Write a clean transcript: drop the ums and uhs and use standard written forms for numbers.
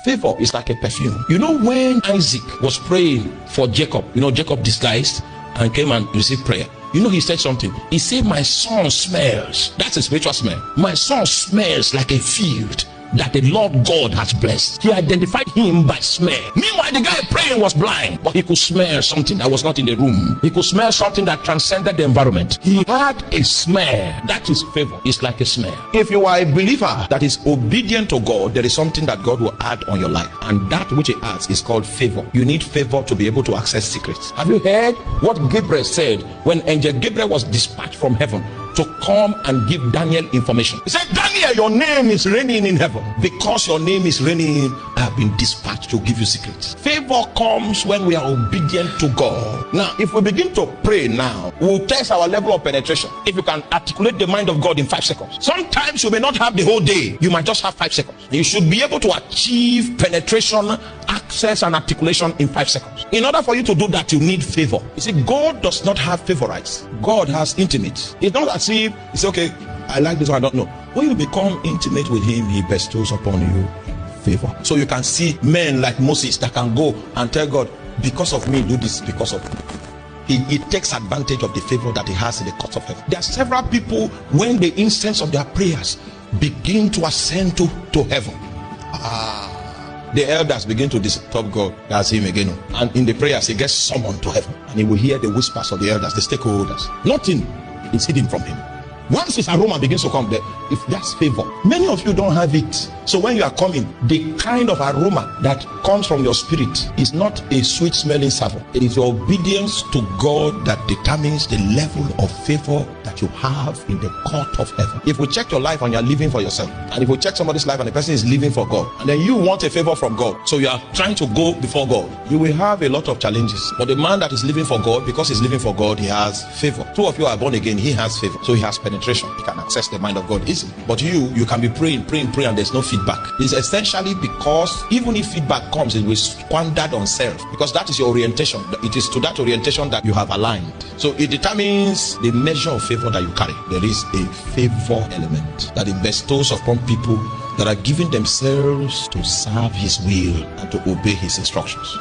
Favor is like a perfume. You know, when Isaac was praying for Jacob, Jacob disguised and came and received prayer. He said something. He said, my son smells. That's a spiritual smell. My son smells like a field that the Lord God has blessed. He identified him by smell. Meanwhile, the guy praying was blind, but he could smell something that was not in the room. He could smell something that transcended the environment. He had a smell. That is favor. It's like a smell. If you are a believer that is obedient to God, there is something that God will add on your life, and that which he adds is called favor. You need favor to be able to access secrets. Have you heard what Gabriel said when angel Gabriel was dispatched from heaven to come and give Daniel information? He said, Daniel, your name is reigning in heaven. Because your name is reigning, I have been dispatched to give you secrets. Favor comes when we are obedient to God. Now, if we begin to pray now, we'll test our level of penetration. If you can articulate the mind of God in 5 seconds. Sometimes you may not have the whole day. You might just have 5 seconds. You should be able to achieve penetration, access, and articulation in 5 seconds. In order for you to do that, you need favor. You see, God does not have favorites. God has intimates. It's not as if it's okay, I like this one, I don't know. When you become intimate with him, he bestows upon you favor. So you can see men like Moses that can go and tell God, because of me, do this because of me. He takes advantage of the favor that he has in the courts of heaven. There are several people, when the incense of their prayers begin to ascend to heaven, the elders begin to disturb God. That's him again. And in the prayers, he gets summoned to heaven, and he will hear the whispers of the elders, the stakeholders. Nothing is hidden from him. Once his aroma begins to come there, if that's favor, many of you don't have it. So when you are coming, the kind of aroma that comes from your spirit is not a sweet smelling savor. It is your obedience to God that determines the level of favor that you have in the court of heaven. If we check your life and you're living for yourself, and if we check somebody's life and the person is living for God, and then you want a favor from God, so you are trying to go before God, you will have a lot of challenges. But the man that is living for God, because he's living for God, he has favor. 2 of you are born again, he has favor, so he has penetration. He can access the mind of God easily. But you can be praying, and there's no feedback. It's essentially because even if feedback comes, it will be squandered on self, because that is your orientation. It is to that orientation that you have aligned. So it determines the measure of favor that you carry. There is a favor element that it bestows upon people that are giving themselves to serve his will and to obey his instructions.